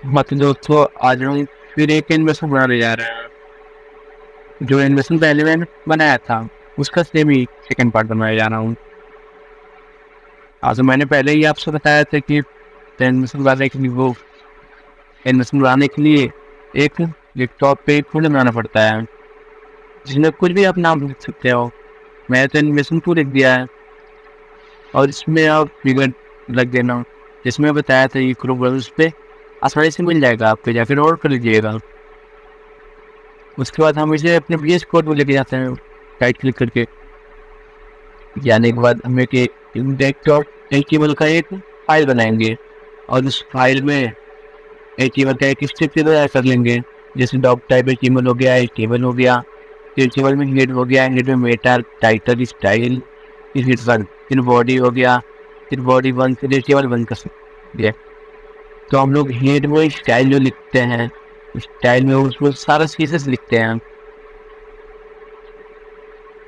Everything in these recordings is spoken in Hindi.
मतलब दोस्तों आज हम फिर एक इन्वेस्टमेंट बनाने जा रहे हैं। जो इन्वेस्टमेंट पहले मैंने बनाया था उसका सेम ही सेकंड पार्ट बनाने जा रहा हूँ। आज मैंने पहले ही आपसे बताया था कि इन्वेस्टमेंट बनाने के लिए एक लैपटॉप पे एक फोल्डर बनाना पड़ता है जिसमें कुछ भी आप नाम लिख सकते हो। मैंने तो इन्वेस्टमेंट टू लिख दिया है और इसमें आप फिगर लग देना जिसमें बताया था ये क्रोम ब्राउज़र पे आसानी से मिल जाएगा, आपको जाकर ऑर्डर कर लीजिएगा। उसके बाद हम इसे अपने VS कोड में लेके जाते हैं राइट क्लिक करके। जाने के बाद हम एक index.html का एक फाइल बनाएंगे और उस फाइल में HTML का एक स्ट्रिप तैयार कर लेंगे। जैसे डॉक टाइप HTML हो गया, HTML हो गया, फिर HTML में हेड हो गया, हेड में मेटा टाइटल स्टाइल, फिर बॉडी हो गया, फिर बॉडी 1 फिर HTML 1 कर सकते हैं। तो हम लोग हेड में स्टाइल जो लिखते हैं स्टाइल में उसमें सारा CSS लिखते हैं।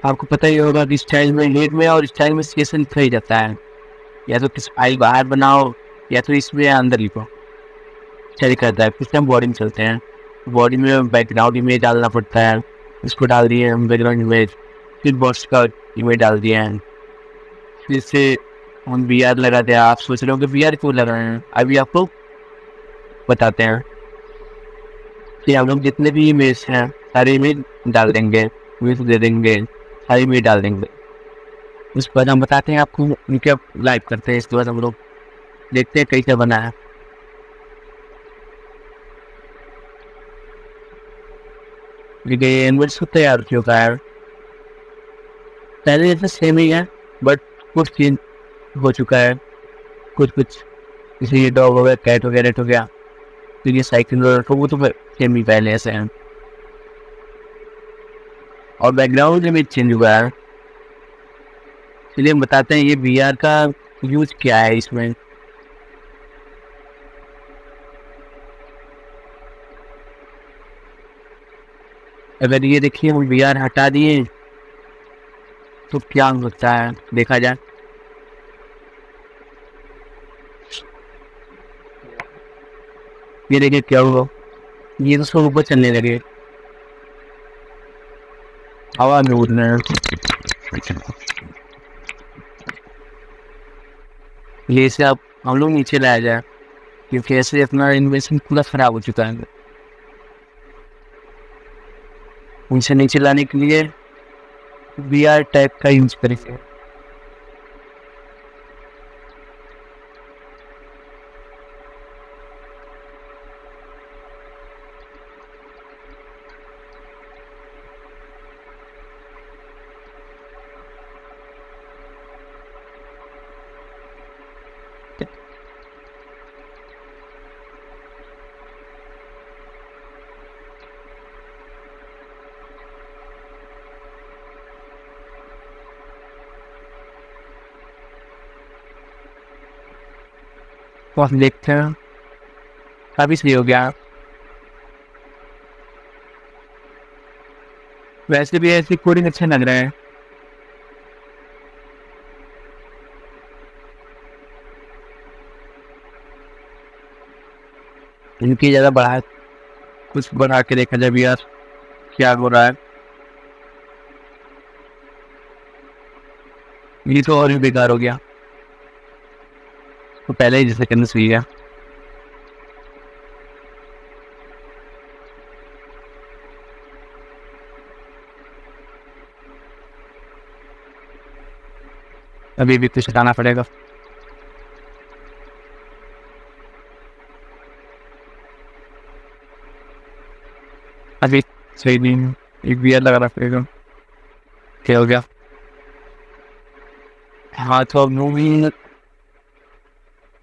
आपको पता ही होगा कि स्टाइल में हेड में और स्टाइल में CSS लिखा ही जाता है। या तो किस फाइल बाहर बनाओ या तो इसमें अंदर लिखो, चल करता है। फिर हम बॉडी में चलते हैं। बॉडी में बैकग्राउंड इमेज डालना पड़ता है, उसको डाल दिए हम बैकग्राउंड इमेज। फिर बॉक्स का इमेज डाल दिए हैं। फिर से हम VR लगाते हैं। आप सोच रहे हो कि VR क्यों लगा रहे हैं, अभी आपको बताते हैं। कि हम लोग जितने भी इमेज हैं सारे इमेज डाल देंगे, इमेज दे देंगे, सारी इमेज डाल देंगे। उसके बाद हम बताते हैं आपको, उनके लाइव करते हैं। इसके बाद हम लोग देखते हैं कैसे बना है। ये इन्वेस्ट तैयार हो चुका है, पहले जैसे सेम ही है बट कुछ चेंज हो चुका है। कुछ जैसे ये डॉग हो गया, कैट हो गया, रेट हो गया, फिर ये साइकिल तो वो तो सेम ही पहले ऐसे हैं। और बैकग्राउंड इमेज चेंज हुआ है। चलिए हम बताते हैं ये VR का यूज क्या है इसमें। अगर ये देखिए हम VR हटा दिए तो क्या हो सकता है देखा जाए। ये देखिए क्या हुआ, ये तो सब ऊपर चलने लगे, हवा में उड़ रहे हैं। ये इसे आप हम लोग नीचे लाया जाए क्योंकि ऐसे अपना इन्वेस्टमेंट पूरा खराब हो चुका है। उनसे नीचे लाने के लिए VR टाइप का यूज करेंगे। तो हम देखते हैं काफी सही हो गया। वैसे भी ऐसी कोडिंग अच्छा लग रहा है। इनकी ज़्यादा बढ़ा कुछ बढ़ा के देखा जाए यार क्या हो रहा है। ये तो और भी बेकार हो गया, तो पहले ही जैसे करना सही है। अभी भी कुछ हटाना पड़ेगा। अभी सही नहीं है, एक VR लगाना पड़ेगा। क्या हो गया? हाँ तो अब मूवी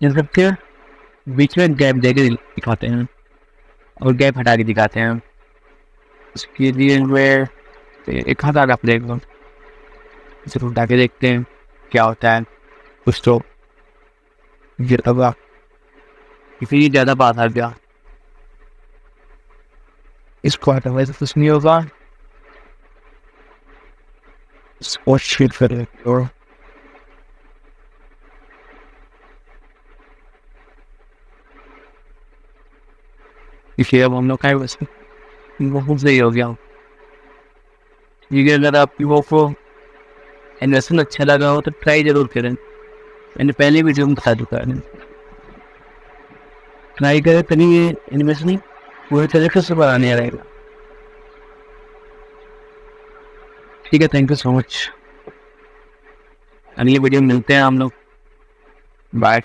इन सबके बीच में गैप देके दिखाते हैं और गैप हटा के दिखाते हैं। उसके लिए हमें एक हाथ आगा पड़ेगा। इसे उठा के देखते हैं क्या होता है। कुछ तो गिर होगा, इसी ज़्यादा बात आ गया। इसको हटाने से कुछ नहीं होगा। स्पॉट शीट करें और देखिए अब हम लोग का वैसे बहुत सही हो गया। ठीक है, अगर आप लोगों को एनिमेशन अच्छा लगा हो तो ट्राई जरूर करें। मैंने पहले वीडियो में बता चुका है, ट्राई करें तभी ये एनिमेशन पूरे तरीके से बनाने रहेगा। ठीक है, थैंक यू सो मच। अगली वीडियो में मिलते हैं हम लोग। बाय।